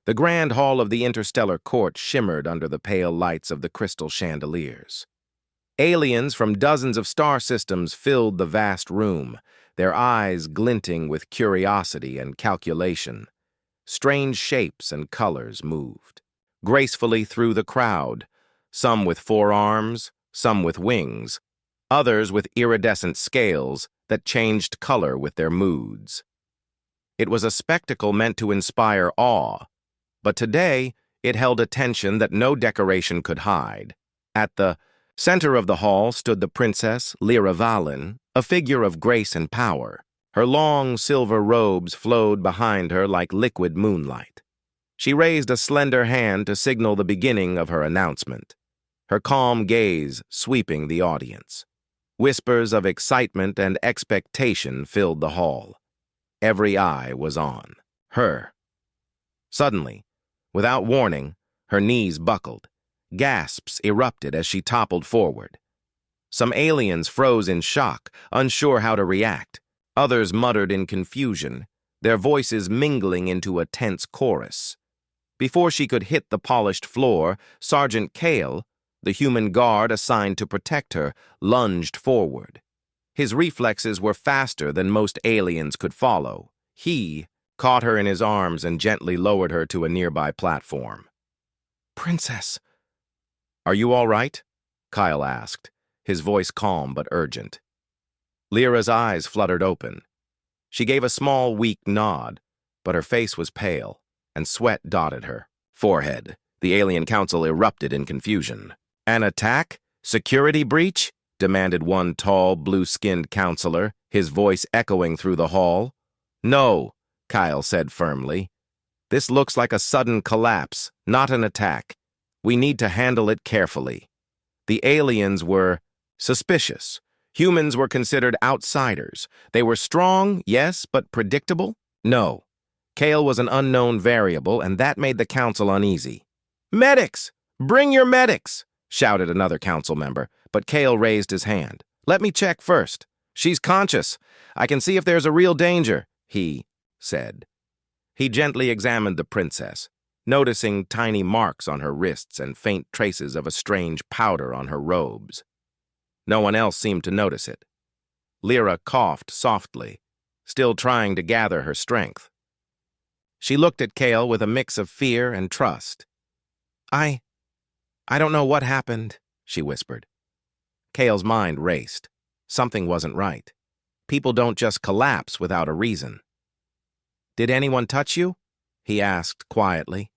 The grand hall of the interstellar court shimmered under the pale lights of the crystal chandeliers. Aliens from dozens of star systems filled the vast room, their eyes glinting with curiosity and calculation. Strange shapes and colors moved gracefully through the crowd, some with 4 arms, some with wings, others with iridescent scales that changed color with their moods. It was a spectacle meant to inspire awe, but today it held attention that no decoration could hide. At the center of the hall stood the Princess Lyra Valen, a figure of grace and power. Her long silver robes flowed behind her like liquid moonlight. She raised a slender hand to signal the beginning of her announcement, her calm gaze sweeping the audience. Whispers of excitement and expectation filled the hall. Every eye was on her. Suddenly, without warning, her knees buckled. Gasps erupted as she toppled forward. Some aliens froze in shock, unsure how to react. Others muttered in confusion, their voices mingling into a tense chorus. Before she could hit the polished floor, Sergeant Kale, the human guard assigned to protect her, lunged forward. His reflexes were faster than most aliens could follow. He caught her in his arms and gently lowered her to a nearby platform. "Princess." "Are you all right?" Kyle asked, his voice calm but urgent. Lyra's eyes fluttered open. She gave a small, weak nod, but her face was pale, and sweat dotted her forehead. The alien council erupted in confusion. "An attack? Security breach?" demanded one tall, blue-skinned counselor, his voice echoing through the hall. "No," Kyle said firmly. "This looks like a sudden collapse, not an attack. We need to handle it carefully." The aliens were suspicious. Humans were considered outsiders. They were strong, yes, but predictable? No. Kale was an unknown variable, and that made the council uneasy. "Medics! Bring your medics!" shouted another council member, but Kale raised his hand. "Let me check first. She's conscious. I can see if there's a real danger," he said. He gently examined the princess, noticing tiny marks on her wrists and faint traces of a strange powder on her robes. No one else seemed to notice it. Lyra coughed softly, still trying to gather her strength. She looked at Kale with a mix of fear and trust. I don't know what happened," she whispered. Kale's mind raced. Something wasn't right. People don't just collapse without a reason. "Did anyone touch you?" he asked quietly,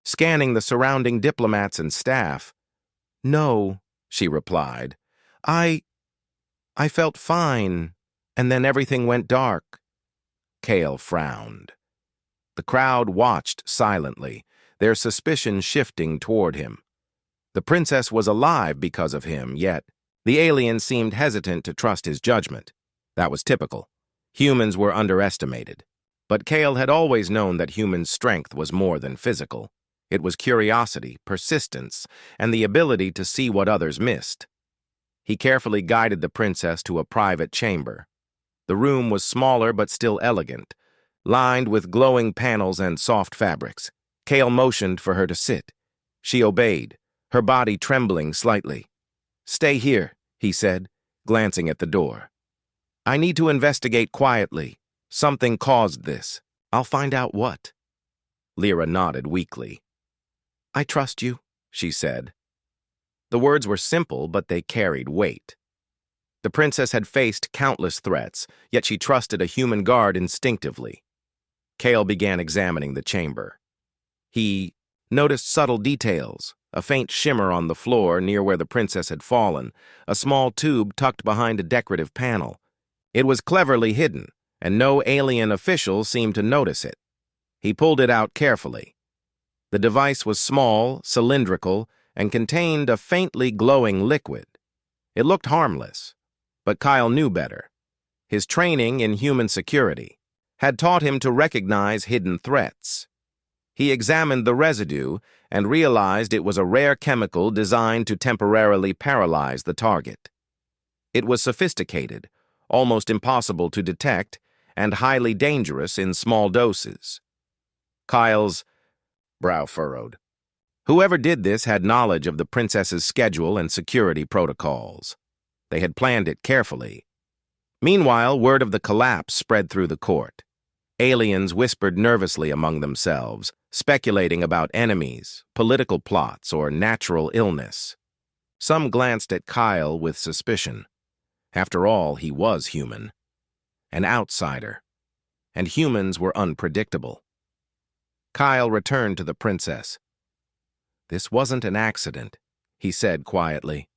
scanning the surrounding diplomats and staff. "No," she replied. I felt fine, and then everything went dark." Kale frowned. The crowd watched silently, their suspicion shifting toward him. The princess was alive because of him, yet the alien seemed hesitant to trust his judgment. That was typical. Humans were underestimated. But Kale had always known that human strength was more than physical. It was curiosity, persistence, and the ability to see what others missed. He carefully guided the princess to a private chamber. The room was smaller but still elegant, lined with glowing panels and soft fabrics. Kale motioned for her to sit. She obeyed, her body trembling slightly. "Stay here," he said, glancing at the door. "I need to investigate quietly. Something caused this. I'll find out what." Lyra nodded weakly. "I trust you," she said. The words were simple, but they carried weight. The princess had faced countless threats, yet she trusted a human guard instinctively. Kale began examining the chamber. He noticed subtle details, a faint shimmer on the floor near where the princess had fallen, a small tube tucked behind a decorative panel. It was cleverly hidden, and no alien official seemed to notice it. He pulled it out carefully. The device was small, cylindrical, and contained a faintly glowing liquid. It looked harmless, but Kyle knew better. His training in human security had taught him to recognize hidden threats. He examined the residue and realized it was a rare chemical designed to temporarily paralyze the target. It was sophisticated, almost impossible to detect, and highly dangerous in small doses. Kyle's brow furrowed. Whoever did this had knowledge of the princess's schedule and security protocols. They had planned it carefully. Meanwhile, word of the collapse spread through the court. Aliens whispered nervously among themselves, speculating about enemies, political plots, or natural illness. Some glanced at Kyle with suspicion. After all, he was human. An outsider. And humans were unpredictable. Kyle returned to the princess. "This wasn't an accident," he said quietly.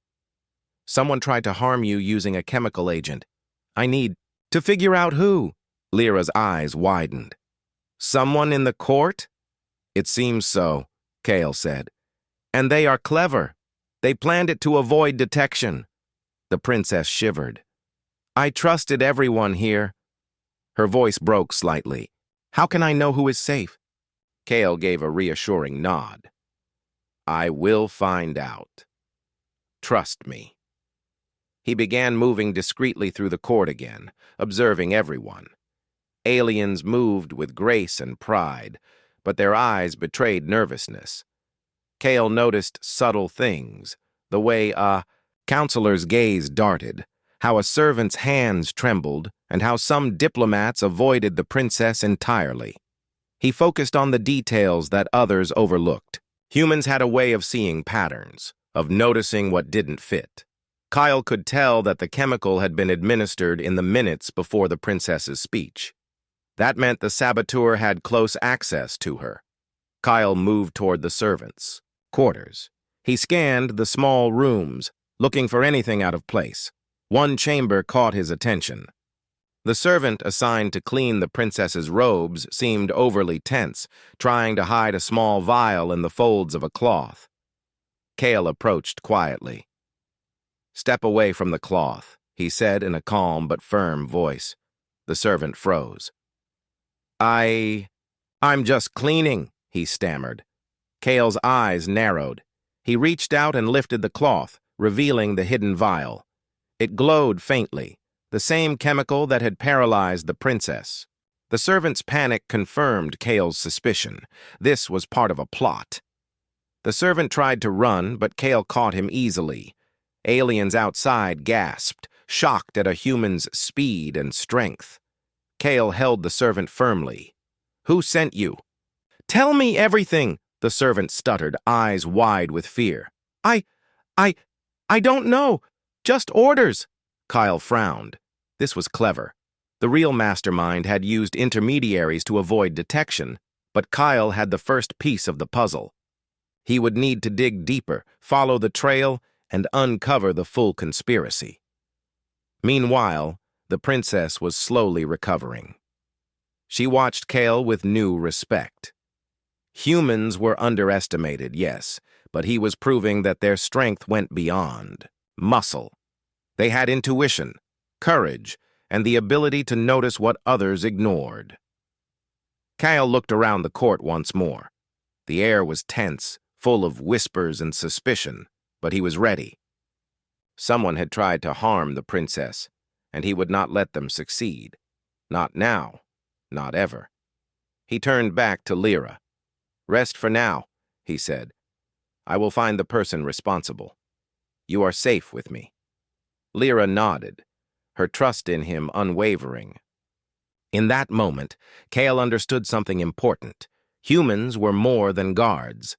"Someone tried to harm you using a chemical agent. I need to figure out who." Lyra's eyes widened. "Someone in the court?" "It seems so," Kale said. "And they are clever. They planned it to avoid detection." The princess shivered. "I trusted everyone here." Her voice broke slightly. "How can I know who is safe?" Kale gave a reassuring nod. "I will find out. Trust me." He began moving discreetly through the court again, observing everyone. Aliens moved with grace and pride, but their eyes betrayed nervousness. Kale noticed subtle things, the way a counselor's gaze darted, how a servant's hands trembled, and how some diplomats avoided the princess entirely. He focused on the details that others overlooked. Humans had a way of seeing patterns, of noticing what didn't fit. Kyle could tell that the chemical had been administered in the minutes before the princess's speech. That meant the saboteur had close access to her. Kyle moved toward the servants' quarters. He scanned the small rooms, looking for anything out of place. One chamber caught his attention. The servant assigned to clean the princess's robes seemed overly tense, trying to hide a small vial in the folds of a cloth. Kale approached quietly. "Step away from the cloth," he said in a calm but firm voice. The servant froze. I'm just cleaning," he stammered. Kale's eyes narrowed. He reached out and lifted the cloth, revealing the hidden vial. It glowed faintly, the same chemical that had paralyzed the princess. The servant's panic confirmed Kale's suspicion. This was part of a plot. The servant tried to run, but Kale caught him easily. Aliens outside gasped, shocked at a human's speed and strength. Kale held the servant firmly. "Who sent you?" "Tell me everything," the servant stuttered, eyes wide with fear. I don't know. Just orders." Kyle frowned. This was clever. The real mastermind had used intermediaries to avoid detection, but Kyle had the first piece of the puzzle. He would need to dig deeper, follow the trail, and uncover the full conspiracy. Meanwhile, the princess was slowly recovering. She watched Kale with new respect. Humans were underestimated, yes, but he was proving that their strength went beyond muscle. They had intuition, courage, and the ability to notice what others ignored. Kyle looked around the court once more. The air was tense, full of whispers and suspicion, but he was ready. Someone had tried to harm the princess, and he would not let them succeed. Not now, not ever. He turned back to Lyra. "Rest for now," he said. "I will find the person responsible. You are safe with me." Lyra nodded, her trust in him unwavering. In that moment, Kale understood something important. Humans were more than guards.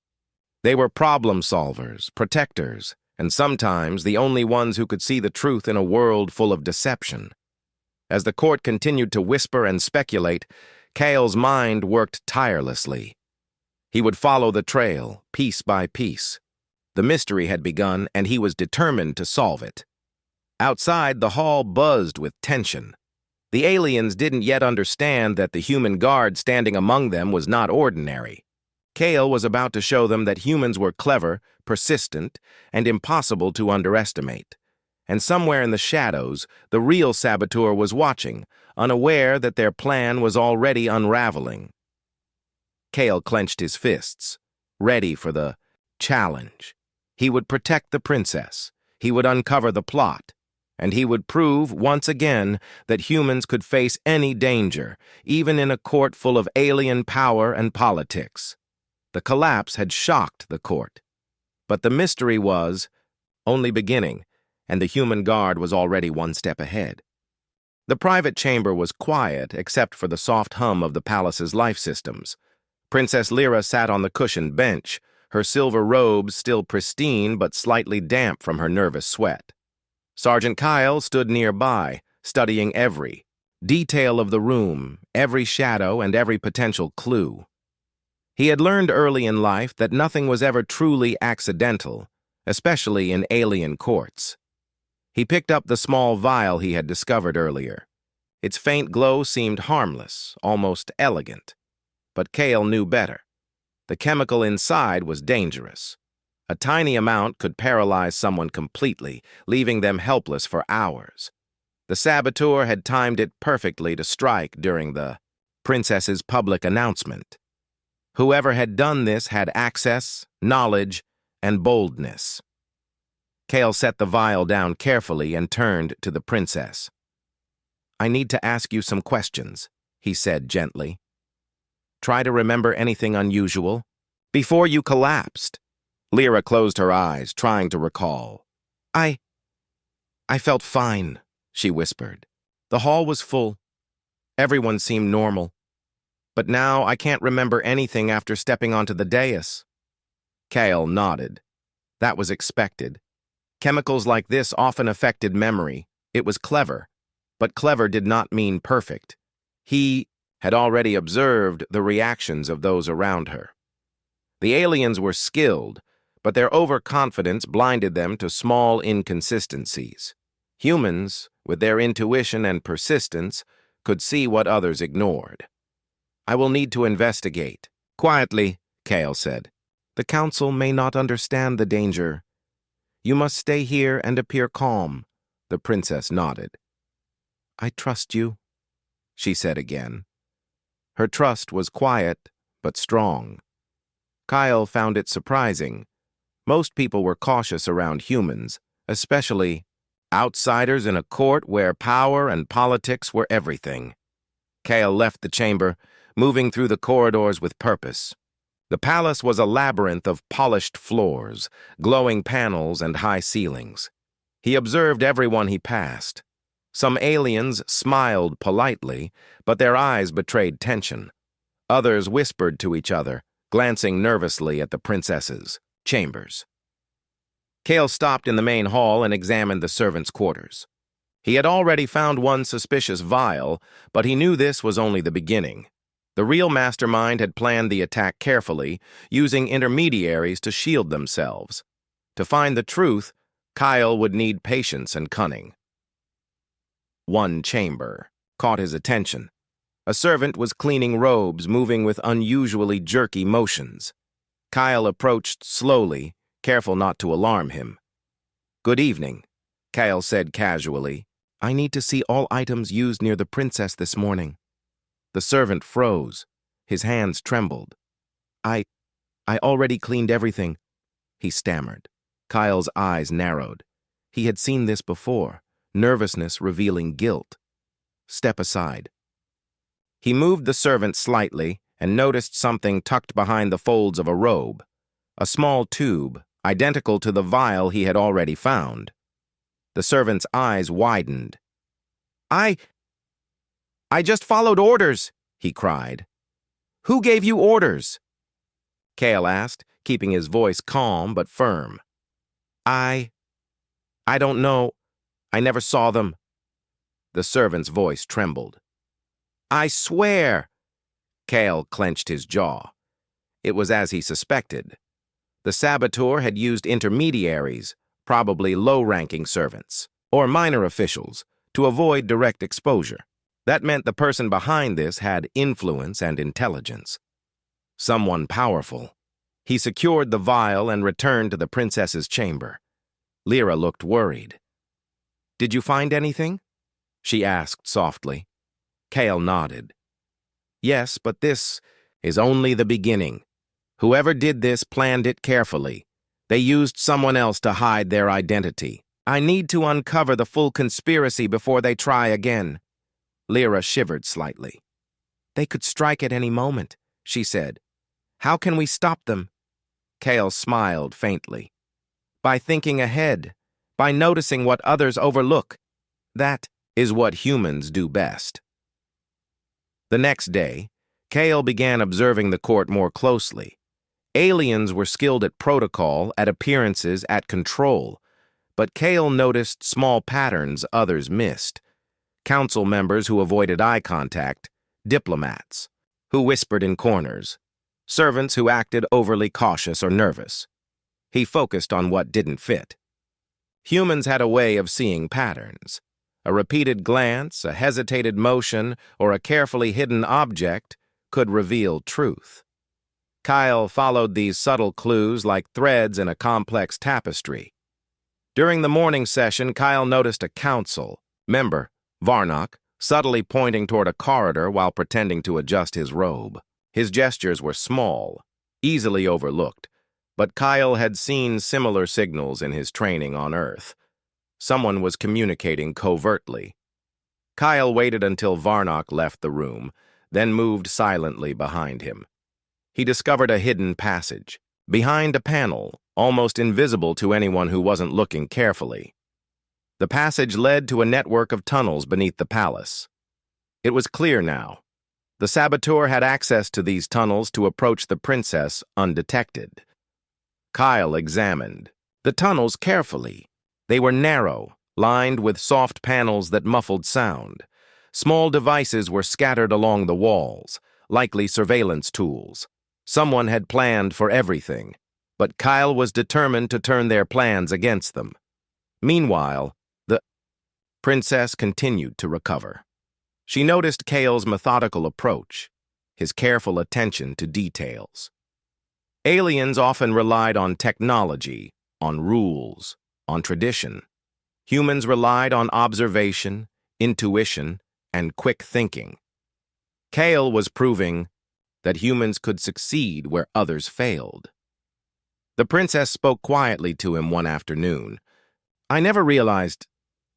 They were problem solvers, protectors, and sometimes the only ones who could see the truth in a world full of deception. As the court continued to whisper and speculate, Kale's mind worked tirelessly. He would follow the trail, piece by piece. The mystery had begun, and he was determined to solve it. Outside, the hall buzzed with tension. The aliens didn't yet understand that the human guard standing among them was not ordinary. Kale was about to show them that humans were clever, persistent, and impossible to underestimate. And somewhere in the shadows, the real saboteur was watching, unaware that their plan was already unraveling. Kale clenched his fists, ready for the challenge. He would protect the princess, he would uncover the plot, and he would prove once again that humans could face any danger, even in a court full of alien power and politics. The collapse had shocked the court. But the mystery was only beginning, and the human guard was already one step ahead. The private chamber was quiet except for the soft hum of the palace's life systems. Princess Lyra sat on the cushioned bench, her silver robes still pristine but slightly damp from her nervous sweat. Sergeant Kyle stood nearby, studying every detail of the room, every shadow, and every potential clue. He had learned early in life that nothing was ever truly accidental, especially in alien courts. He picked up the small vial he had discovered earlier. Its faint glow seemed harmless, almost elegant. But Kale knew better. The chemical inside was dangerous. A tiny amount could paralyze someone completely, leaving them helpless for hours. The saboteur had timed it perfectly to strike during the princess's public announcement. Whoever had done this had access, knowledge, and boldness. Kale set the vial down carefully and turned to the princess. "I need to ask you some questions," he said gently. "Try to remember anything unusual. Before you collapsed." Lyra closed her eyes, trying to recall. I felt fine," she whispered. "The hall was full. Everyone seemed normal. But now I can't remember anything after stepping onto the dais." Kale nodded. That was expected. Chemicals like this often affected memory. It was clever, but clever did not mean perfect. He had already observed the reactions of those around her. The aliens were skilled, but their overconfidence blinded them to small inconsistencies. Humans, with their intuition and persistence, could see what others ignored. "I will need to investigate." "Quietly," Kale said. "The council may not understand the danger. You must stay here and appear calm." The princess nodded. "I trust you," she said again. Her trust was quiet, but strong. Kyle found it surprising. Most people were cautious around humans, especially outsiders in a court where power and politics were everything. Kale left the chamber, moving through the corridors with purpose. The palace was a labyrinth of polished floors, glowing panels, and high ceilings. He observed everyone he passed. Some aliens smiled politely, but their eyes betrayed tension. Others whispered to each other, glancing nervously at the princess's chambers. Kale stopped in the main hall and examined the servants' quarters. He had already found one suspicious vial, but he knew this was only the beginning. The real mastermind had planned the attack carefully, using intermediaries to shield themselves. To find the truth, Kyle would need patience and cunning. One chamber caught his attention. A servant was cleaning robes, moving with unusually jerky motions. Kyle approached slowly, careful not to alarm him. "Good evening," Kyle said casually. "I need to see all items used near the princess this morning." The servant froze. His hands trembled. I already cleaned everything," he stammered. Kyle's eyes narrowed. He had seen this before, nervousness revealing guilt. "Step aside." He moved the servant slightly and noticed something tucked behind the folds of a robe, a small tube, identical to the vial he had already found. The servant's eyes widened. I just followed orders," he cried. "Who gave you orders?" Kale asked, keeping his voice calm but firm. I don't know. I never saw them." The servant's voice trembled. "I swear!" Kale clenched his jaw. It was as he suspected. The saboteur had used intermediaries, probably low-ranking servants, or minor officials, to avoid direct exposure. That meant the person behind this had influence and intelligence. Someone powerful. He secured the vial and returned to the princess's chamber. Lyra looked worried. "Did you find anything?" she asked softly. Kale nodded. "Yes, but this is only the beginning. Whoever did this planned it carefully. They used someone else to hide their identity. I need to uncover the full conspiracy before they try again." Lyra shivered slightly. "They could strike at any moment," she said. How can we stop them? Kale smiled faintly. By thinking ahead, by noticing what others overlook. That is what humans do best. The next day, Kale began observing the court more closely. Aliens were skilled at protocol, at appearances, at control, but Kale noticed small patterns others missed. Council members who avoided eye contact, diplomats who whispered in corners, servants who acted overly cautious or nervous. He focused on what didn't fit. Humans had a way of seeing patterns. A repeated glance, a hesitated motion, or a carefully hidden object could reveal truth. Kyle followed these subtle clues like threads in a complex tapestry. During the morning session, Kyle noticed a council member, Varnock, subtly pointing toward a corridor while pretending to adjust his robe. His gestures were small, easily overlooked, but Kyle had seen similar signals in his training on Earth. Someone was communicating covertly. Kyle waited until Varnock left the room, then moved silently behind him. He discovered a hidden passage, behind a panel, almost invisible to anyone who wasn't looking carefully. The passage led to a network of tunnels beneath the palace. It was clear now. The saboteur had access to these tunnels to approach the princess undetected. Kyle examined the tunnels carefully. They were narrow, lined with soft panels that muffled sound. Small devices were scattered along the walls, likely surveillance tools. Someone had planned for everything, but Kyle was determined to turn their plans against them. Meanwhile, the princess continued to recover. She noticed Kale's methodical approach, his careful attention to details. Aliens often relied on technology, on rules, on tradition. Humans relied on observation, intuition, and quick thinking. Kale was proving that humans could succeed where others failed. The princess spoke quietly to him one afternoon. I never realized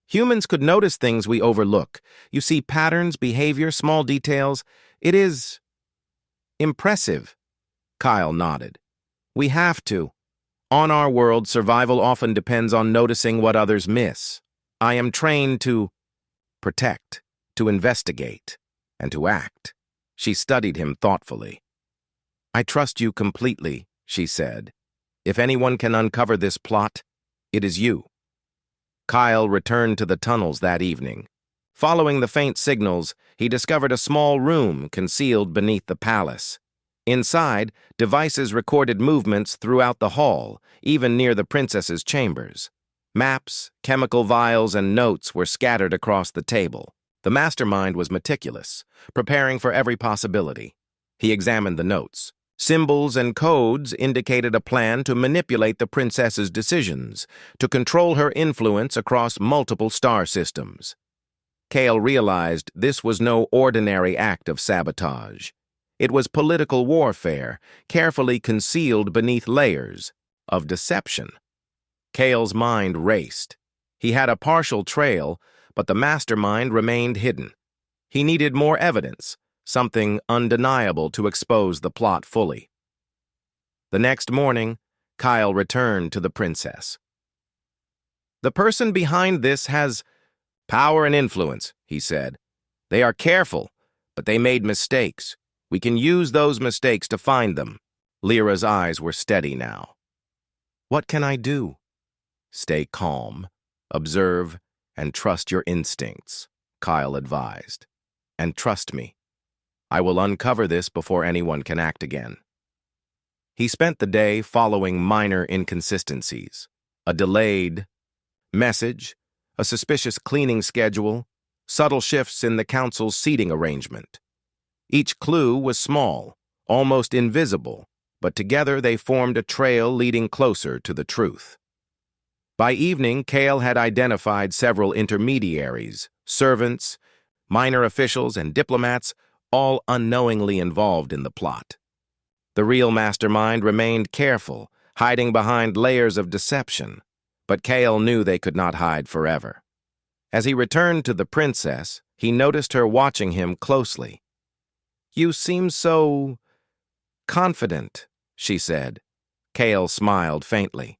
humans could notice things we overlook. You see patterns, behavior, small details. It is impressive. Kyle nodded. We have to. On our world, survival often depends on noticing what others miss. I am trained to protect, to investigate, and to act. She studied him thoughtfully. I trust you completely, she said. If anyone can uncover this plot, it is you. Kyle returned to the tunnels that evening. Following the faint signals, he discovered a small room concealed beneath the palace. Inside, devices recorded movements throughout the hall, even near the princess's chambers. Maps, chemical vials, and notes were scattered across the table. The mastermind was meticulous, preparing for every possibility. He examined the notes. Symbols and codes indicated a plan to manipulate the princess's decisions, to control her influence across multiple star systems. Kale realized this was no ordinary act of sabotage. It was political warfare, carefully concealed beneath layers of deception. Kale's mind raced. He had a partial trail, but the mastermind remained hidden. He needed more evidence, something undeniable to expose the plot fully. The next morning, Kyle returned to the princess. The person behind this has power and influence, he said. They are careful, but they made mistakes. We can use those mistakes to find them. Lyra's eyes were steady now. What can I do? Stay calm, observe, and trust your instincts, Kyle advised. And trust me. I will uncover this before anyone can act again. He spent the day following minor inconsistencies. A delayed message, a suspicious cleaning schedule, subtle shifts in the council's seating arrangement. Each clue was small, almost invisible, but together they formed a trail leading closer to the truth. By evening, Kale had identified several intermediaries, servants, minor officials, and diplomats, all unknowingly involved in the plot. The real mastermind remained careful, hiding behind layers of deception, but Kale knew they could not hide forever. As he returned to the princess, he noticed her watching him closely. You seem so Confident, she said. Kale smiled faintly.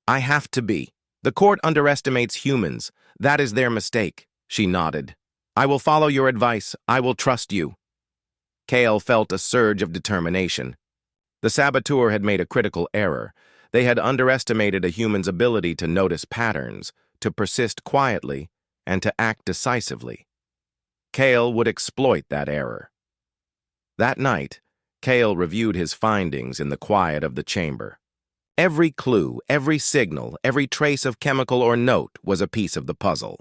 I have to be. The court underestimates humans. That is their mistake, she nodded. I will follow your advice. I will trust you. Kale felt a surge of determination. The saboteur had made a critical error. They had underestimated a human's ability to notice patterns, to persist quietly, and to act decisively. Kale would exploit that error. That night, Kale reviewed his findings in the quiet of the chamber. Every clue, every signal, every trace of chemical or note was a piece of the puzzle.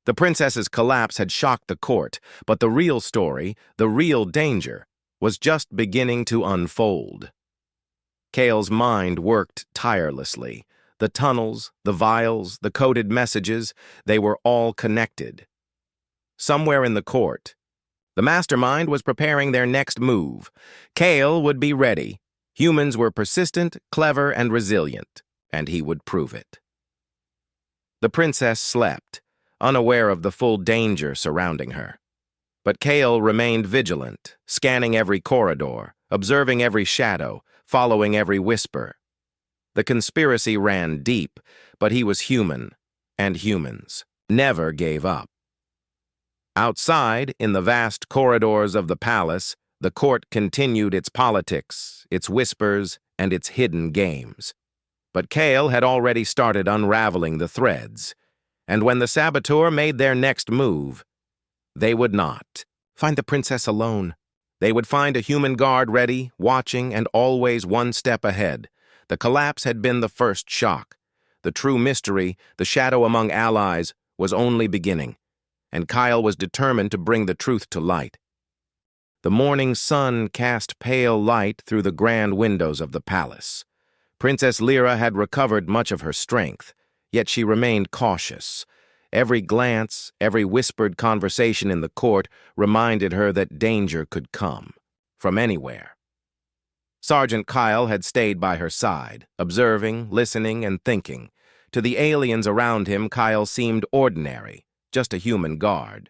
The princess's collapse had shocked the court, but the real story, the real danger, was just beginning to unfold. Kale's mind worked tirelessly. The tunnels, the vials, the coded messages, they were all connected. Somewhere in the court, the mastermind was preparing their next move. Kale would be ready. Humans were persistent, clever, and resilient, and he would prove it. The princess slept, unaware of the full danger surrounding her. But Kale remained vigilant, scanning every corridor, observing every shadow, following every whisper. The conspiracy ran deep, but he was human, and humans never gave up. Outside, in the vast corridors of the palace, the court continued its politics, its whispers, and its hidden games. But Kale had already started unraveling the threads, and when the saboteur made their next move, they would not find the princess alone. They would find a human guard ready, watching, and always one step ahead. The collapse had been the first shock. The true mystery, the shadow among allies, was only beginning, and Kyle was determined to bring the truth to light. The morning sun cast pale light through the grand windows of the palace. Princess Lyra had recovered much of her strength, yet she remained cautious. Every glance, every whispered conversation in the court reminded her that danger could come, from anywhere. Sergeant Kyle had stayed by her side, observing, listening, and thinking. To the aliens around him, Kyle seemed ordinary, just a human guard.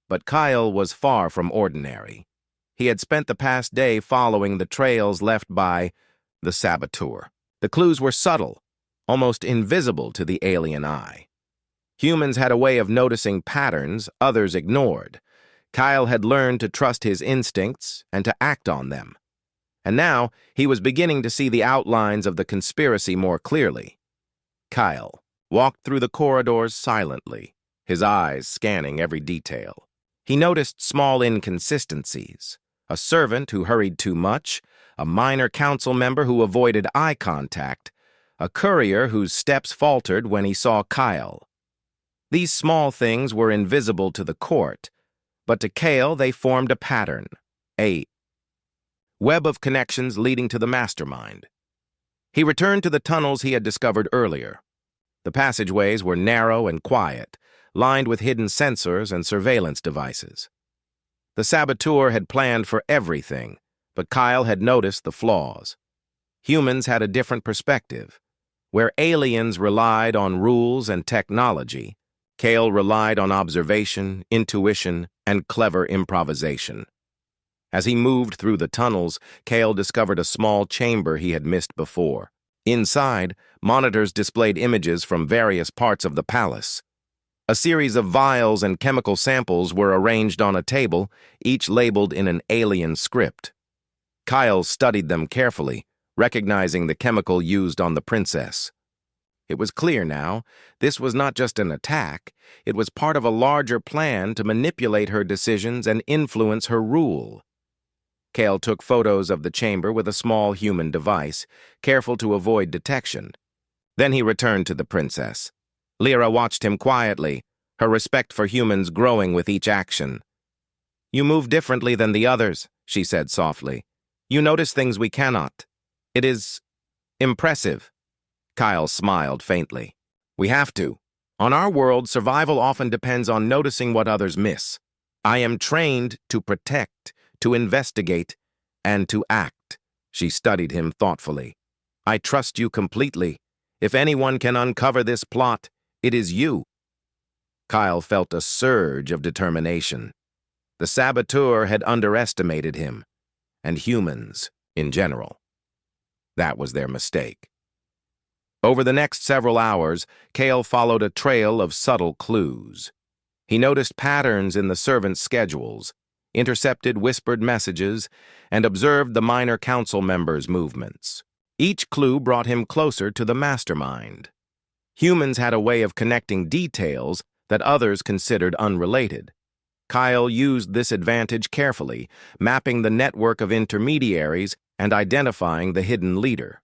But Kyle was far from ordinary. He had spent the past day following the trails left by the saboteur. The clues were subtle, almost invisible to the alien eye. Humans had a way of noticing patterns others ignored. Kyle had learned to trust his instincts and to act on them. And now he was beginning to see the outlines of the conspiracy more clearly. Kyle walked through the corridors silently, his eyes scanning every detail. He noticed small inconsistencies: a servant who hurried too much, a minor council member who avoided eye contact, a courier whose steps faltered when he saw Kyle. These small things were invisible to the court, but to Kale they formed a pattern, a web of connections leading to the mastermind. He returned to the tunnels he had discovered earlier. The passageways were narrow and quiet, lined with hidden sensors and surveillance devices. The saboteur had planned for everything, but Kyle had noticed the flaws. Humans had a different perspective. Where aliens relied on rules and technology, Kale relied on observation, intuition, and clever improvisation. As he moved through the tunnels, Kale discovered a small chamber he had missed before. Inside, monitors displayed images from various parts of the palace. A series of vials and chemical samples were arranged on a table, each labeled in an alien script. Kyle studied them carefully, recognizing the chemical used on the princess. It was clear now, this was not just an attack, it was part of a larger plan to manipulate her decisions and influence her rule. Kale took photos of the chamber with a small human device, careful to avoid detection. Then he returned to the princess. Lyra watched him quietly, her respect for humans growing with each action. "You move differently than the others," she said softly. "You notice things we cannot. It is impressive." Kyle smiled faintly. "We have to. On our world, survival often depends on noticing what others miss. I am trained to protect, to investigate, and to act." She studied him thoughtfully. "I trust you completely. If anyone can uncover this plot, it is you." Kyle felt a surge of determination. The saboteur had underestimated him, and humans in general. That was their mistake. Over the next several hours, Kale followed a trail of subtle clues. He noticed patterns in the servants' schedules, intercepted whispered messages, and observed the minor council members' movements. Each clue brought him closer to the mastermind. Humans had a way of connecting details that others considered unrelated. Kyle used this advantage carefully, mapping the network of intermediaries and identifying the hidden leader.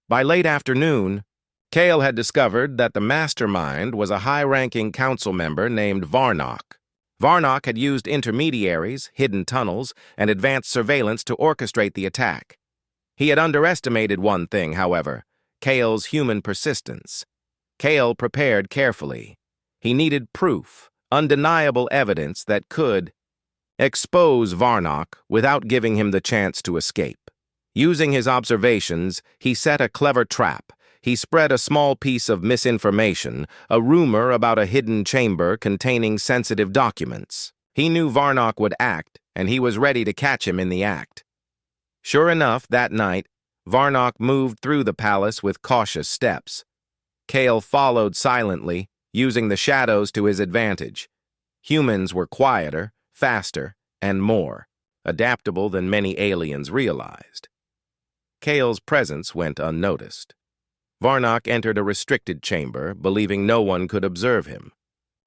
By late afternoon, Kale had discovered that the mastermind was a high-ranking council member named Varnock. Varnock had used intermediaries, hidden tunnels, and advanced surveillance to orchestrate the attack. He had underestimated one thing, however: Kale's human persistence. Kale prepared carefully. He needed proof, undeniable evidence that could expose Varnock without giving him the chance to escape. Using his observations, he set a clever trap. He spread a small piece of misinformation, a rumor about a hidden chamber containing sensitive documents. He knew Varnock would act, and he was ready to catch him in the act. Sure enough, that night, Varnock moved through the palace with cautious steps. Kale followed silently, using the shadows to his advantage. Humans were quieter, faster, and more adaptable than many aliens realized. Kale's presence went unnoticed. Varnock entered a restricted chamber, believing no one could observe him.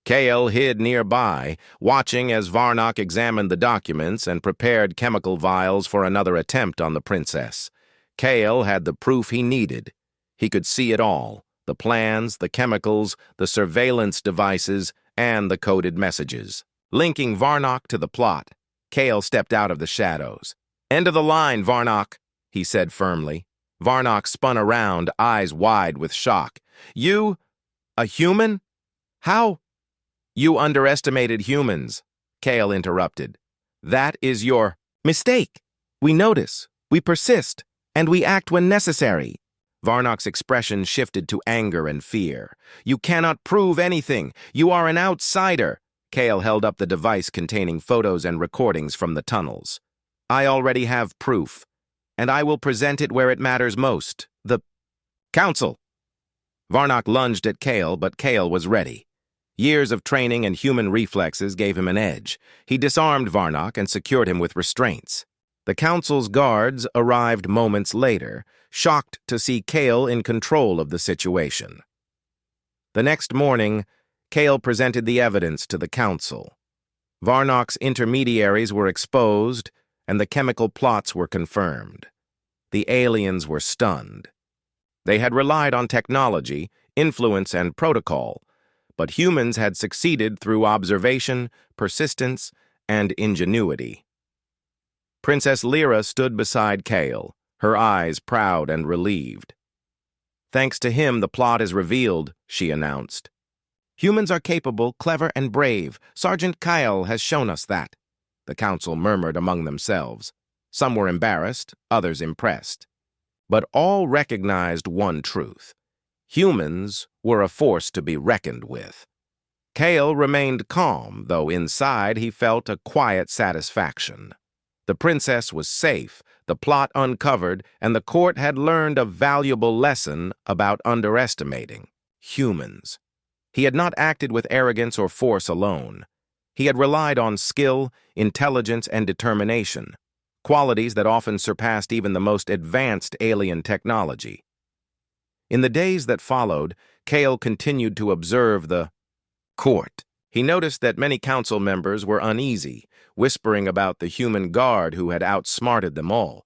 Kale hid nearby, watching as Varnock examined the documents and prepared chemical vials for another attempt on the princess. Kale had the proof he needed. He could see it all: the plans, the chemicals, the surveillance devices, and the coded messages. Linking Varnock to the plot, Kale stepped out of the shadows. "End of the line, Varnock," he said firmly. Varnock spun around, eyes wide with shock. "You? A human? How?" "You underestimated humans," Kale interrupted. "That is your mistake. We notice, we persist, and we act when necessary." Varnock's expression shifted to anger and fear. "You cannot prove anything. You are an outsider." Kale held up the device containing photos and recordings from the tunnels. "I already have proof, and I will present it where it matters most: the council." Varnock lunged at Kale, but Kale was ready. Years of training and human reflexes gave him an edge. He disarmed Varnock and secured him with restraints. The council's guards arrived moments later, shocked to see Kale in control of the situation. The next morning, Kale presented the evidence to the council. Varnock's intermediaries were exposed, and the chemical plots were confirmed. The aliens were stunned. They had relied on technology, influence, and protocol, but humans had succeeded through observation, persistence, and ingenuity. Princess Lyra stood beside Kale, her eyes proud and relieved. "Thanks to him, the plot is revealed," she announced. "Humans are capable, clever, and brave. Sergeant Kyle has shown us that," the council murmured among themselves. Some were embarrassed, others impressed. But all recognized one truth: humans were a force to be reckoned with. Kale remained calm, though inside he felt a quiet satisfaction. The princess was safe, the plot uncovered, and the court had learned a valuable lesson about underestimating humans. He had not acted with arrogance or force alone. He had relied on skill, intelligence, and determination, qualities that often surpassed even the most advanced alien technology. In the days that followed, Kale continued to observe the court. He noticed that many council members were uneasy, whispering about the human guard who had outsmarted them all.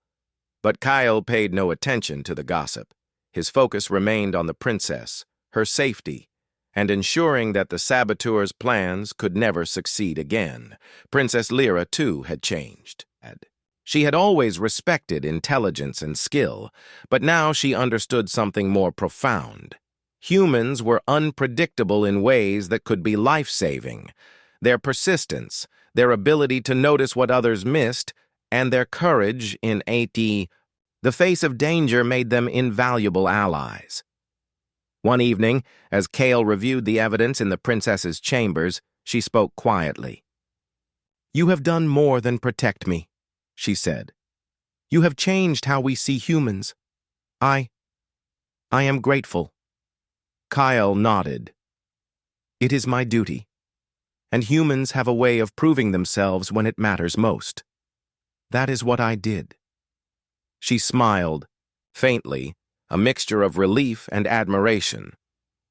But Kyle paid no attention to the gossip. His focus remained on the princess, her safety, and ensuring that the saboteurs' plans could never succeed again. Princess Lyra, too, had changed. She had always respected intelligence and skill, but now she understood something more profound. Humans were unpredictable in ways that could be life-saving. Their persistence, their ability to notice what others missed, and their courage in the face of danger made them invaluable allies. One evening, as Kale reviewed the evidence in the princess's chambers, she spoke quietly. "You have done more than protect me," she said. You have changed how we see humans. I am grateful. Kyle nodded. It is my duty. And humans have a way of proving themselves when it matters most. That is what I did. She smiled, faintly, a mixture of relief and admiration.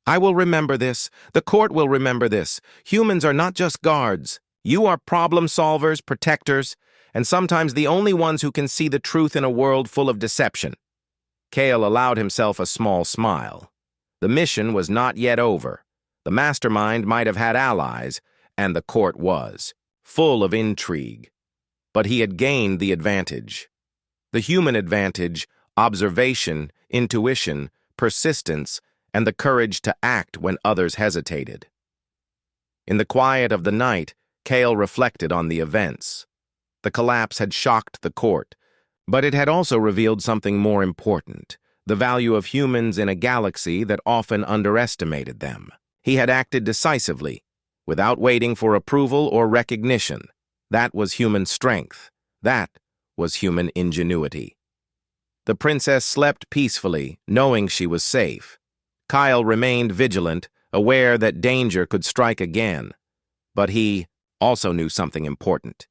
I will remember this. The court will remember this. Humans are not just guards. You are problem solvers, protectors, and sometimes the only ones who can see the truth in a world full of deception. Cale allowed himself a small smile. The mission was not yet over. The mastermind might have had allies, and the court was, full of intrigue. But he had gained the advantage. The human advantage, observation, intuition, persistence, and the courage to act when others hesitated. In the quiet of the night, Cale reflected on the events. The collapse had shocked the court, but it had also revealed something more important, the value of humans in a galaxy that often underestimated them. He had acted decisively, without waiting for approval or recognition. That was human strength. That was human ingenuity. The princess slept peacefully, knowing she was safe. Kyle remained vigilant, aware that danger could strike again. But he also knew something important.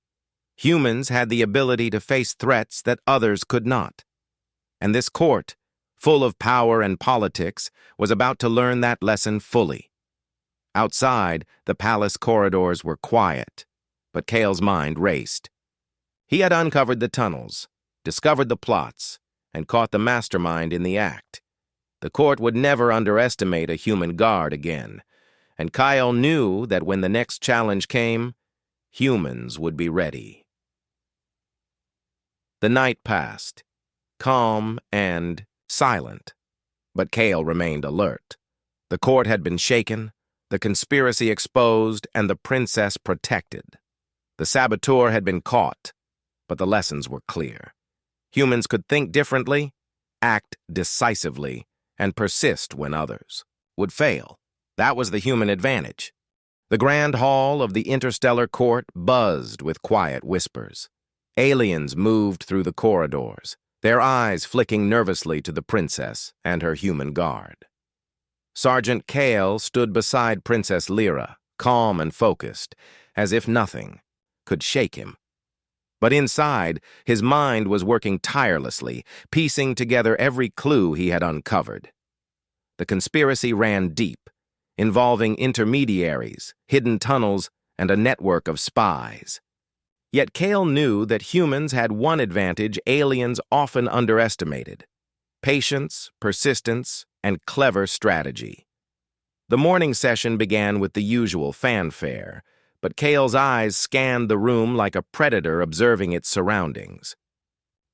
Humans had the ability to face threats that others could not. And this court, full of power and politics, was about to learn that lesson fully. Outside, the palace corridors were quiet, but Cale's mind raced. He had uncovered the tunnels, discovered the plots, and caught the mastermind in the act. The court would never underestimate a human guard again, and Kyle knew that when the next challenge came, humans would be ready. The night passed, calm and silent, but Cale remained alert. The court had been shaken, the conspiracy exposed, and the princess protected. The saboteur had been caught, but the lessons were clear. Humans could think differently, act decisively, and persist when others would fail. That was the human advantage. The grand hall of the interstellar court buzzed with quiet whispers. Aliens moved through the corridors, their eyes flicking nervously to the princess and her human guard. Sergeant Cale stood beside Princess Lyra, calm and focused, as if nothing could shake him. But inside, his mind was working tirelessly, piecing together every clue he had uncovered. The conspiracy ran deep, involving intermediaries, hidden tunnels, and a network of spies. Yet Cale knew that humans had one advantage aliens often underestimated: patience, persistence, and clever strategy. The morning session began with the usual fanfare, but Cale's eyes scanned the room like a predator observing its surroundings.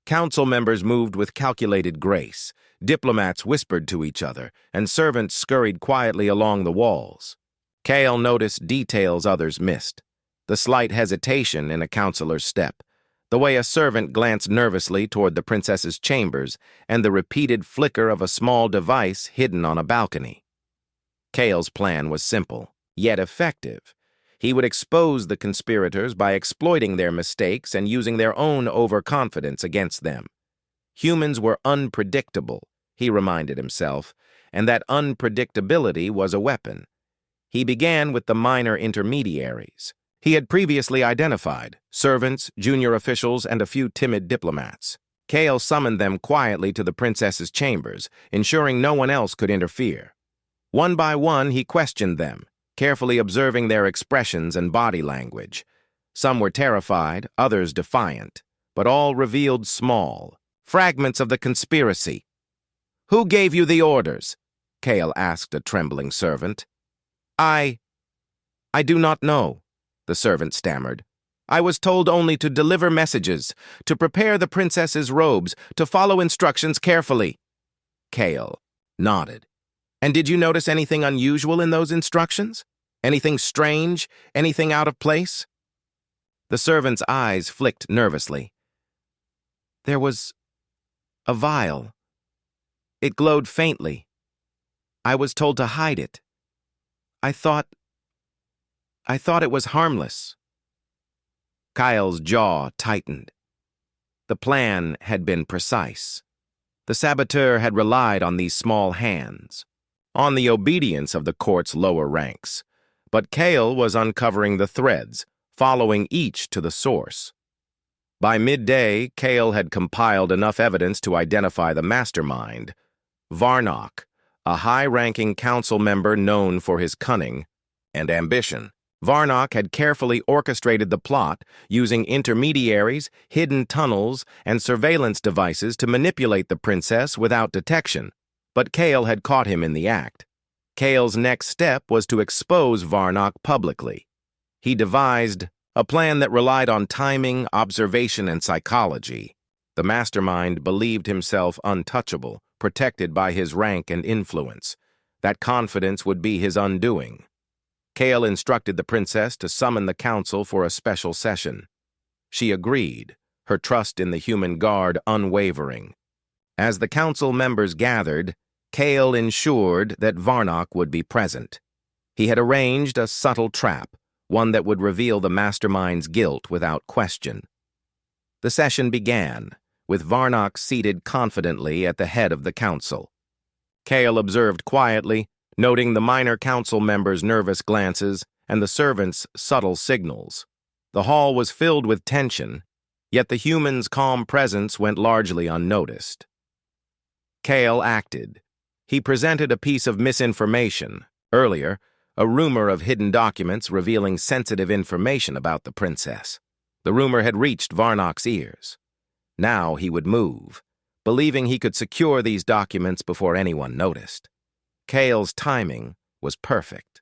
Council members moved with calculated grace, diplomats whispered to each other, and servants scurried quietly along the walls. Cale noticed details others missed: the slight hesitation in a counselor's step, the way a servant glanced nervously toward the princess's chambers, and the repeated flicker of a small device hidden on a balcony. Cale's plan was simple, yet effective. He would expose the conspirators by exploiting their mistakes and using their own overconfidence against them. Humans were unpredictable, he reminded himself, and that unpredictability was a weapon. He began with the minor intermediaries. He had previously identified servants, junior officials, and a few timid diplomats. Cale summoned them quietly to the princess's chambers, ensuring no one else could interfere. One by one, he questioned them, carefully observing their expressions and body language. Some were terrified, others defiant, but all revealed small fragments of the conspiracy. "Who gave you the orders?" Cale asked a trembling servant. I do not know," the servant stammered. "I was told only to deliver messages, to prepare the princess's robes, to follow instructions carefully." Cale nodded. "And did you notice anything unusual in those instructions? Anything strange? Anything out of place?" The servant's eyes flicked nervously. "There was a vial. It glowed faintly. I was told to hide it. I thought it was harmless." Kyle's jaw tightened. The plan had been precise. The saboteur had relied on these small hands, on the obedience of the court's lower ranks. But Kale was uncovering the threads, following each to the source. By midday, Kale had compiled enough evidence to identify the mastermind, Varnock, a high-ranking council member known for his cunning and ambition. Varnock had carefully orchestrated the plot, using intermediaries, hidden tunnels, and surveillance devices to manipulate the princess without detection. But Kale had caught him in the act. Kale's next step was to expose Varnock publicly. He devised a plan that relied on timing, observation, and psychology. The mastermind believed himself untouchable, protected by his rank and influence. That confidence would be his undoing. Kale instructed the princess to summon the council for a special session. She agreed, her trust in the human guard unwavering. As the council members gathered, Kale ensured that Varnock would be present. He had arranged a subtle trap, one that would reveal the mastermind's guilt without question. The session began, with Varnock seated confidently at the head of the council. Kale observed quietly, noting the minor council members' nervous glances and the servants' subtle signals. The hall was filled with tension, yet the human's calm presence went largely unnoticed. Kale acted. He presented a piece of misinformation. Earlier, a rumor of hidden documents revealing sensitive information about the princess. The rumor had reached Varnock's ears. Now he would move, believing he could secure these documents before anyone noticed. Kale's timing was perfect.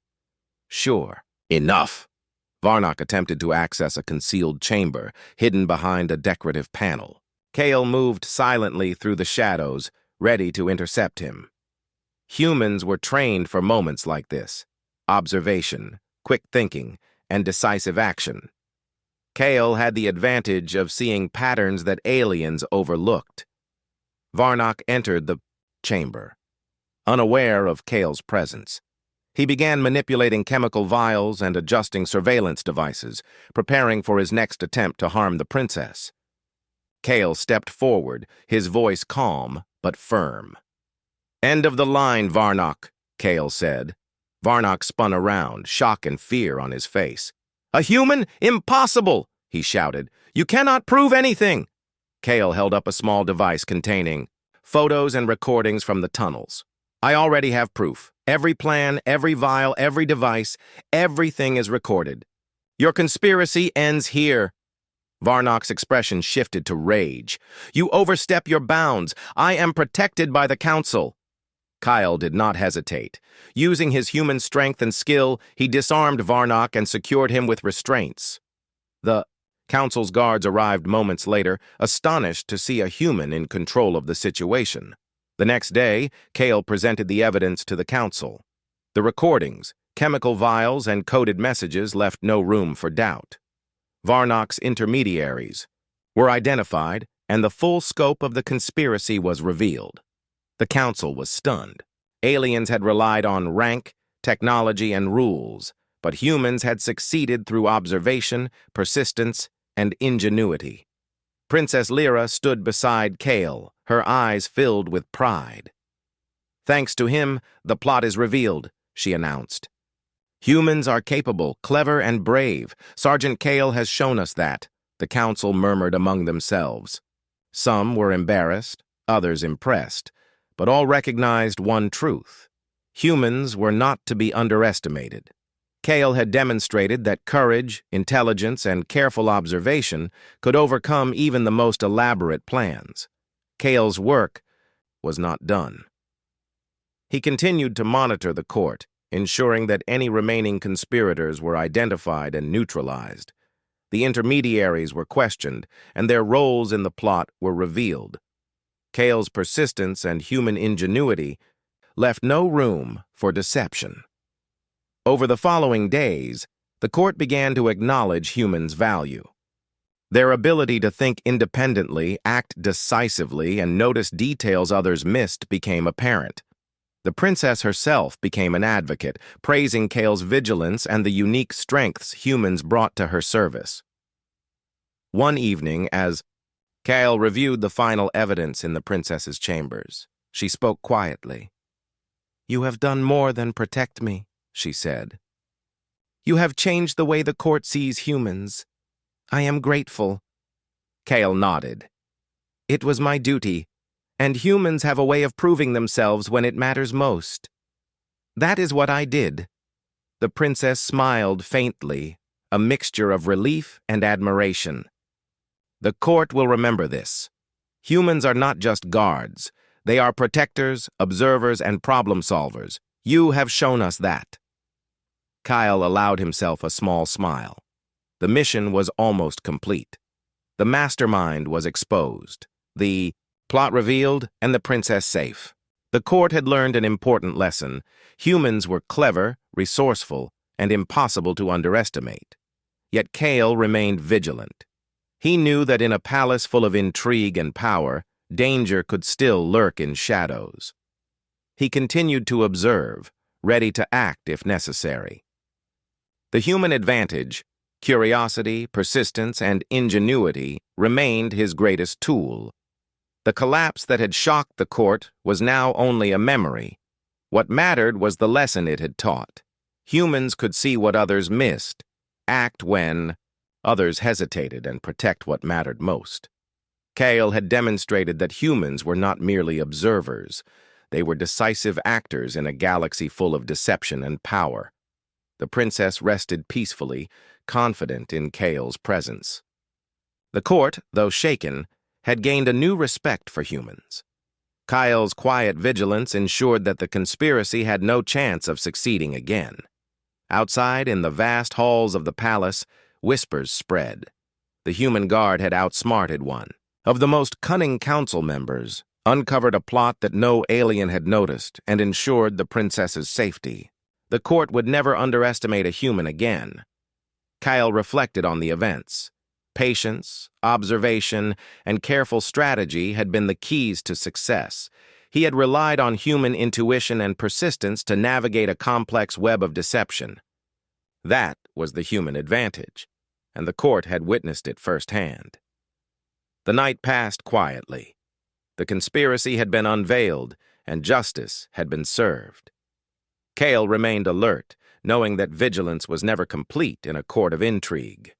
Sure. Enough! Varnock attempted to access a concealed chamber, hidden behind a decorative panel. Kale moved silently through the shadows, ready to intercept him. Humans were trained for moments like this: observation, quick thinking, and decisive action. Kale had the advantage of seeing patterns that aliens overlooked. Varnock entered the chamber, unaware of Kale's presence. He began manipulating chemical vials and adjusting surveillance devices, preparing for his next attempt to harm the princess. Kale stepped forward, his voice calm but firm. "End of the line, Varnock," Kale said. Varnock spun around, shock and fear on his face. "A human? Impossible!" he shouted. "You cannot prove anything!" Kale held up a small device containing photos and recordings from the tunnels. "I already have proof. Every plan, every vial, every device, everything is recorded. Your conspiracy ends here." Varnock's expression shifted to rage. "You overstep your bounds. I am protected by the council." Kyle did not hesitate. Using his human strength and skill, he disarmed Varnock and secured him with restraints. The council's guards arrived moments later, astonished to see a human in control of the situation. The next day, Kale presented the evidence to the council. The recordings, chemical vials, and coded messages left no room for doubt. Varnock's intermediaries were identified, and the full scope of the conspiracy was revealed. The council was stunned. Aliens had relied on rank, technology, and rules, but humans had succeeded through observation, persistence, and ingenuity. Princess Lyra stood beside Kale, her eyes filled with pride. "Thanks to him, the plot is revealed," she announced. "Humans are capable, clever, and brave. Sergeant Kale has shown us that," the council murmured among themselves. Some were embarrassed, others impressed, but all recognized one truth: humans were not to be underestimated. Kale had demonstrated that courage, intelligence, and careful observation could overcome even the most elaborate plans. Kale's work was not done. He continued to monitor the court, ensuring that any remaining conspirators were identified and neutralized. The intermediaries were questioned, and their roles in the plot were revealed. Kale's persistence and human ingenuity left no room for deception. Over the following days, the court began to acknowledge humans' value. Their ability to think independently, act decisively, and notice details others missed became apparent. The princess herself became an advocate, praising Kale's vigilance and the unique strengths humans brought to her service. One evening, as Kale reviewed the final evidence in the princess's chambers. She spoke quietly. "You have done more than protect me," she said. "You have changed the way the court sees humans. I am grateful." Kale nodded. "It was my duty, and humans have a way of proving themselves when it matters most. That is what I did." The princess smiled faintly, a mixture of relief and admiration. "The court will remember this. Humans are not just guards. They are protectors, observers, and problem solvers. You have shown us that." Kyle allowed himself a small smile. The mission was almost complete. The mastermind was exposed, the plot revealed, and the princess safe. The court had learned an important lesson. Humans were clever, resourceful, and impossible to underestimate. Yet Kale remained vigilant. He knew that in a palace full of intrigue and power, danger could still lurk in shadows. He continued to observe, ready to act if necessary. The human advantage, curiosity, persistence, and ingenuity, remained his greatest tool. The collapse that had shocked the court was now only a memory. What mattered was the lesson it had taught. Humans could see what others missed, act when others hesitated, and protect what mattered most. Kale had demonstrated that humans were not merely observers. They were decisive actors in a galaxy full of deception and power. The princess rested peacefully, confident in Kale's presence. The court, though shaken, had gained a new respect for humans. Kyle's quiet vigilance ensured that the conspiracy had no chance of succeeding again. Outside, in the vast halls of the palace, whispers spread. The human guard had outsmarted one of the most cunning council members, uncovered a plot that no alien had noticed, and ensured the princess's safety. The court would never underestimate a human again. Kyle reflected on the events. Patience, observation, and careful strategy had been the keys to success. He had relied on human intuition and persistence to navigate a complex web of deception. That was the human advantage, and the court had witnessed it firsthand. The night passed quietly. The conspiracy had been unveiled, and justice had been served. Kale remained alert, knowing that vigilance was never complete in a court of intrigue.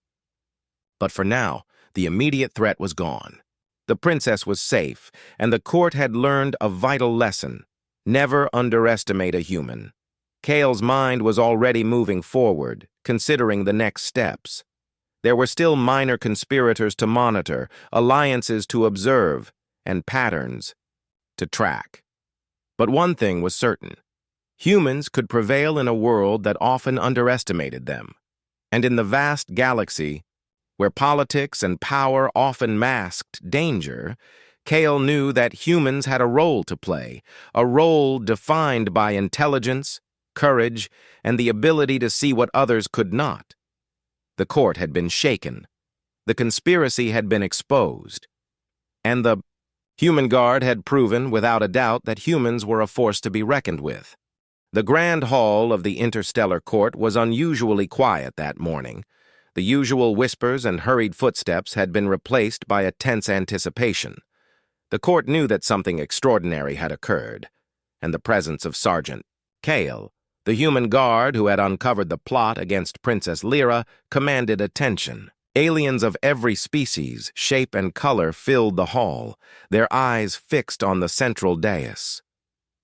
But for now, the immediate threat was gone. The princess was safe, and the court had learned a vital lesson: never underestimate a human. Kale's mind was already moving forward, considering the next steps. There were still minor conspirators to monitor, alliances to observe, and patterns to track. But one thing was certain: humans could prevail in a world that often underestimated them. And in the vast galaxy, where politics and power often masked danger, Kale knew that humans had a role to play, a role defined by intelligence, courage, and the ability to see what others could not. The court had been shaken. The conspiracy had been exposed. And the human guard had proven without a doubt that humans were a force to be reckoned with. The grand hall of the interstellar court was unusually quiet that morning. The usual whispers and hurried footsteps had been replaced by a tense anticipation. The court knew that something extraordinary had occurred, and the presence of Sergeant Kale, the human guard who had uncovered the plot against Princess Lyra, commanded attention. Aliens of every species, shape, and color filled the hall, their eyes fixed on the central dais.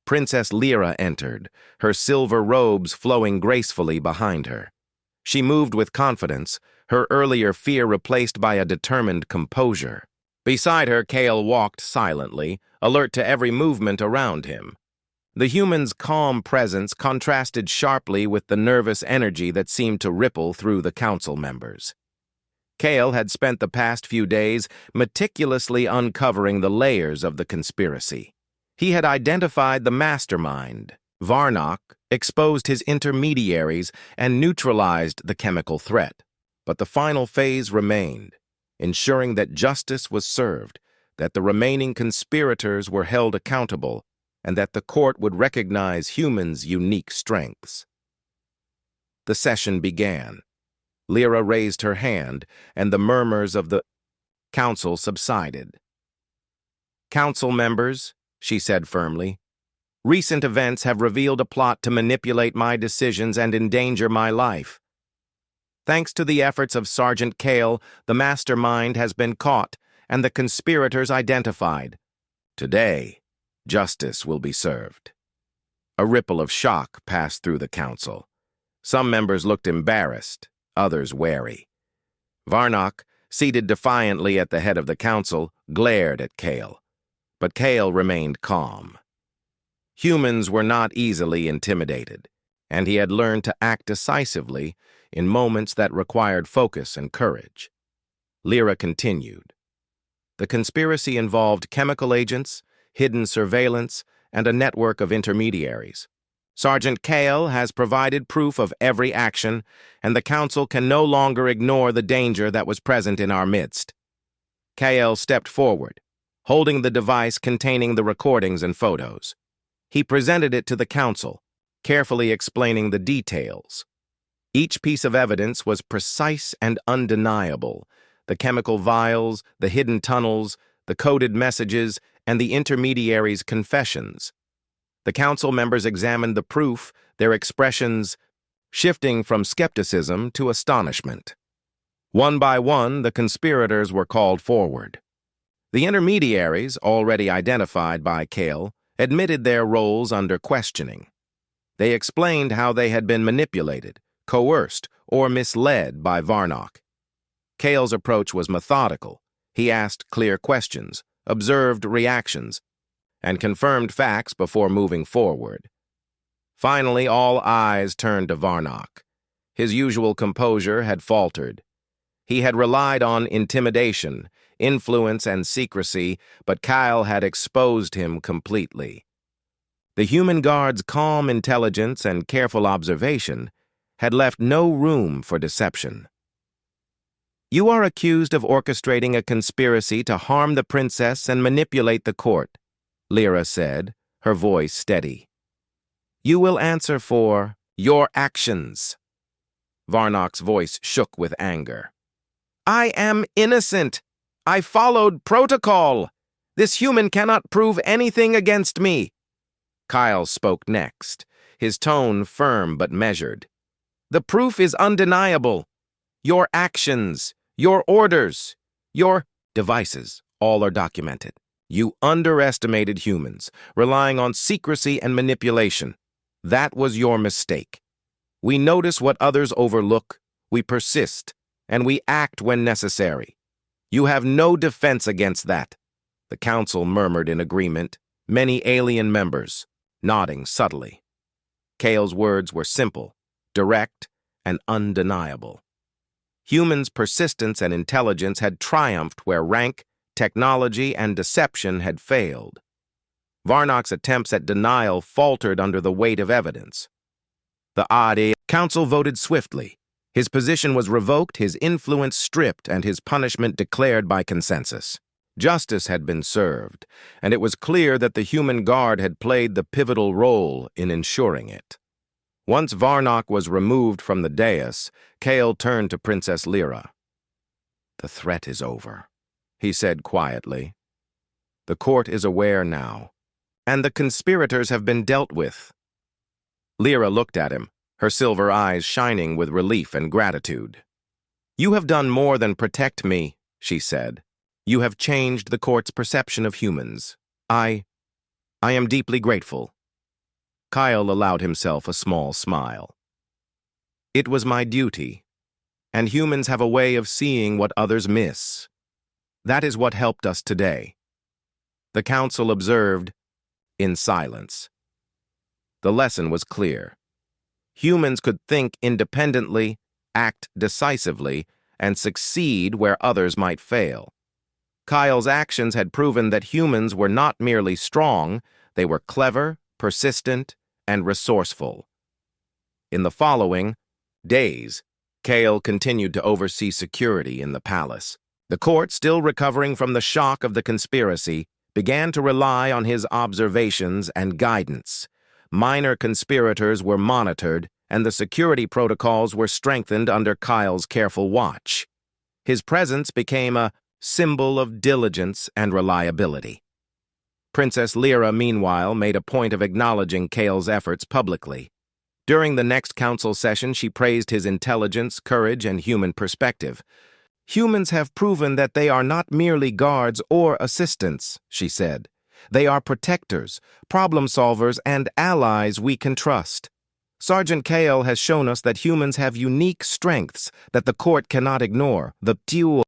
Princess Lyra entered, her silver robes flowing gracefully behind her. She moved with confidence, her earlier fear replaced by a determined composure. Beside her, Kale walked silently, alert to every movement around him. The human's calm presence contrasted sharply with the nervous energy that seemed to ripple through the council members. Kale had spent the past few days meticulously uncovering the layers of the conspiracy. He had identified the mastermind, Varnock, exposed his intermediaries, and neutralized the chemical threat. But the final phase remained, ensuring that justice was served, that the remaining conspirators were held accountable, and that the court would recognize humans' unique strengths. The session began. Lyra raised her hand, and the murmurs of the Council subsided. "Council members," she said firmly, "recent events have revealed a plot to manipulate my decisions and endanger my life. Thanks to the efforts of Sergeant Kale, the mastermind has been caught and the conspirators identified. Today, justice will be served." A ripple of shock passed through the council. Some members looked embarrassed, others wary. Varnock, seated defiantly at the head of the council, glared at Kale. But Kale remained calm. Humans were not easily intimidated, and he had learned to act decisively in moments that required focus and courage. Lyra continued. The conspiracy involved chemical agents, hidden surveillance, and a network of intermediaries. Sergeant Kale has provided proof of every action, and the Council can no longer ignore the danger that was present in our midst. Kale stepped forward, holding the device containing the recordings and photos. He presented it to the Council, carefully explaining the details. Each piece of evidence was precise and undeniable. The chemical vials, the hidden tunnels, the coded messages, and the intermediaries' confessions. The council members examined the proof, their expressions shifting from skepticism to astonishment. One by one, the conspirators were called forward. The intermediaries, already identified by Kale, admitted their roles under questioning. They explained how they had been manipulated, coerced, or misled by Varnock. Kale's approach was methodical. He asked clear questions, observed reactions, and confirmed facts before moving forward. Finally, all eyes turned to Varnock. His usual composure had faltered. He had relied on intimidation, influence, and secrecy, but Kyle had exposed him completely. The human guard's calm intelligence and careful observation had left no room for deception. "You are accused of orchestrating a conspiracy to harm the princess and manipulate the court," Lyra said, her voice steady. "You will answer for your actions." Varnock's voice shook with anger. "I am innocent. I followed protocol. This human cannot prove anything against me." Kyle spoke next, his tone firm but measured. "The proof is undeniable. Your actions, your orders, your devices, all are documented. You underestimated humans, relying on secrecy and manipulation. That was your mistake. We notice what others overlook, we persist, and we act when necessary. You have no defense against that." The council murmured in agreement, many alien members, nodding subtly. Kale's words were simple, direct, and undeniable. Humans' persistence and intelligence had triumphed where rank, technology, and deception had failed. Varnock's attempts at denial faltered under the weight of evidence. The council voted swiftly. His position was revoked, his influence stripped, and his punishment declared by consensus. Justice had been served, and it was clear that the human guard had played the pivotal role in ensuring it. Once Varnock was removed from the dais, Kale turned to Princess Lyra. "The threat is over," he said quietly. "The court is aware now, and the conspirators have been dealt with." Lyra looked at him, her silver eyes shining with relief and gratitude. "You have done more than protect me," she said. "You have changed the court's perception of humans. I am deeply grateful." Kyle allowed himself a small smile. "It was my duty, and humans have a way of seeing what others miss. That is what helped us today." The council observed in silence. The lesson was clear. Humans could think independently, act decisively, and succeed where others might fail. Kyle's actions had proven that humans were not merely strong, they were clever, persistent, and resourceful. In the following days, Kale continued to oversee security in the palace. The court, still recovering from the shock of the conspiracy, began to rely on his observations and guidance. Minor conspirators were monitored, and the security protocols were strengthened under Kyle's careful watch. His presence became a symbol of diligence and reliability. Princess Lyra, meanwhile, made a point of acknowledging Kale's efforts publicly. During the next council session, she praised his intelligence, courage, and human perspective. "Humans have proven that they are not merely guards or assistants," she said. "They are protectors, problem solvers, and allies we can trust. Sergeant Kale has shown us that humans have unique strengths that the court cannot ignore." The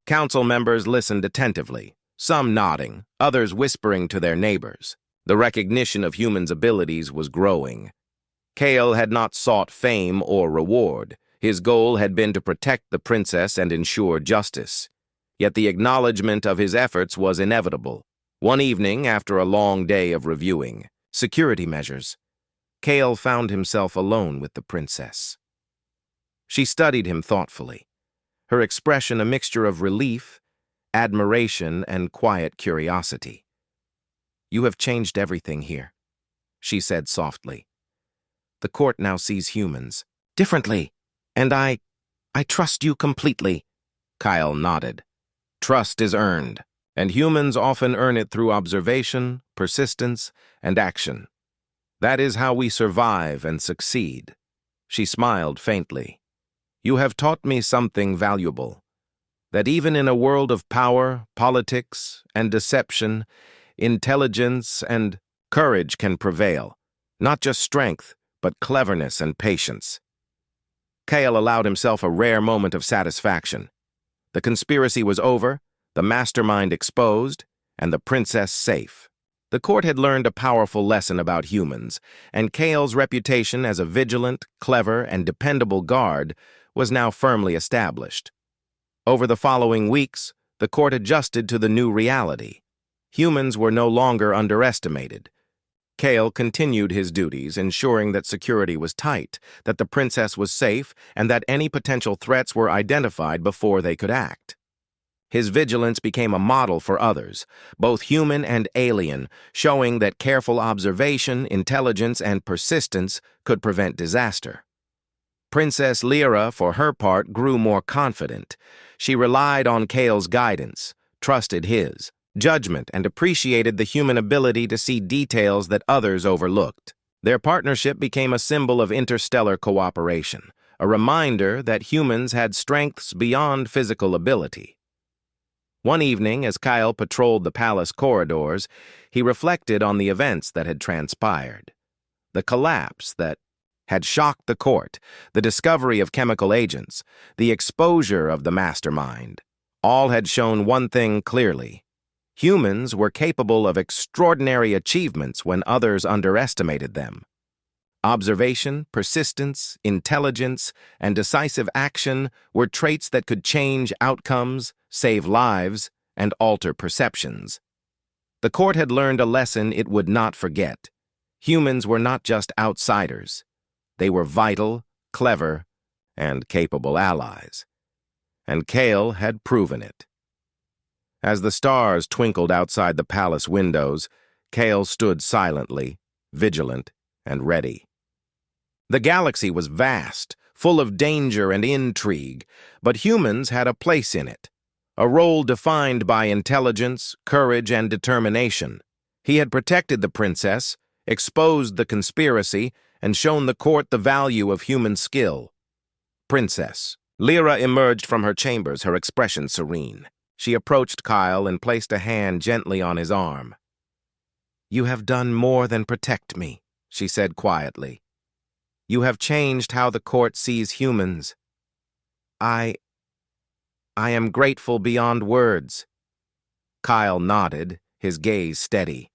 council members listened attentively, some nodding, others whispering to their neighbors. The recognition of humans' abilities was growing. Kale had not sought fame or reward. His goal had been to protect the princess and ensure justice. Yet the acknowledgement of his efforts was inevitable. One evening, after a long day of reviewing security measures, Kale found himself alone with the princess. She studied him thoughtfully, her expression a mixture of relief, admiration, and quiet curiosity. "You have changed everything here," she said softly. "The court now sees humans differently, and I trust you completely." Kyle nodded. "Trust is earned, and humans often earn it through observation, persistence, and action. That is how we survive and succeed." She smiled faintly. "You have taught me something valuable, that even in a world of power, politics, and deception, intelligence and courage can prevail. Not just strength, but cleverness and patience." Kale allowed himself a rare moment of satisfaction. The conspiracy was over, the mastermind exposed, and the princess safe. The court had learned a powerful lesson about humans, and Kale's reputation as a vigilant, clever, and dependable guard was now firmly established. Over the following weeks, the court adjusted to the new reality. Humans were no longer underestimated. Kale continued his duties, ensuring that security was tight, that the princess was safe, and that any potential threats were identified before they could act. His vigilance became a model for others, both human and alien, showing that careful observation, intelligence, and persistence could prevent disaster. Princess Lyra, for her part, grew more confident. She relied on Kale's guidance, trusted his judgment, and appreciated the human ability to see details that others overlooked. Their partnership became a symbol of interstellar cooperation, a reminder that humans had strengths beyond physical ability. One evening, as Kyle patrolled the palace corridors, he reflected on the events that had transpired. The collapse that had shocked the court, the discovery of chemical agents, the exposure of the mastermind. All had shown one thing clearly. Humans were capable of extraordinary achievements when others underestimated them. Observation, persistence, intelligence, and decisive action were traits that could change outcomes, save lives, and alter perceptions. The court had learned a lesson it would not forget. Humans were not just outsiders. They were vital, clever, and capable allies. And Kale had proven it. As the stars twinkled outside the palace windows, Kale stood silently, vigilant, and ready. The galaxy was vast, full of danger and intrigue, but humans had a place in it, a role defined by intelligence, courage, and determination. He had protected the princess, exposed the conspiracy, and shown the court the value of human skill. "Princess." Lyra emerged from her chambers, her expression serene. She approached Kyle and placed a hand gently on his arm. "You have done more than protect me," she said quietly. "You have changed how the court sees humans. I am grateful beyond words." Kyle nodded, his gaze steady.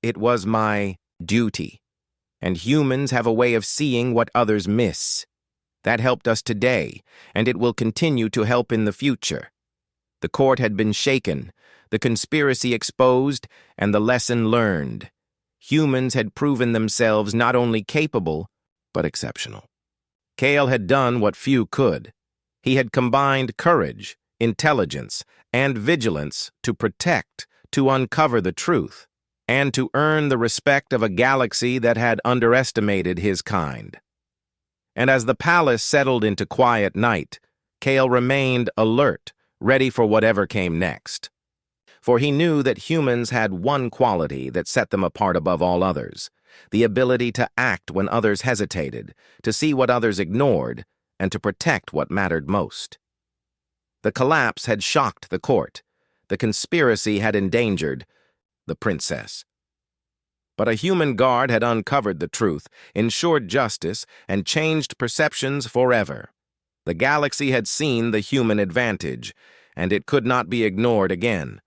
"It was my duty, and humans have a way of seeing what others miss. That helped us today, and it will continue to help in the future." The court had been shaken, the conspiracy exposed, and the lesson learned. Humans had proven themselves not only capable, but exceptional. Kale had done what few could. He had combined courage, intelligence, and vigilance to protect, to uncover the truth, and to earn the respect of a galaxy that had underestimated his kind. And as the palace settled into quiet night, Kale remained alert, ready for whatever came next. For he knew that humans had one quality that set them apart above all others, the ability to act when others hesitated, to see what others ignored, and to protect what mattered most. The collapse had shocked the court. The conspiracy had endangered the princess. But a human guard had uncovered the truth, ensured justice, and changed perceptions forever. The galaxy had seen the human advantage, and it could not be ignored again.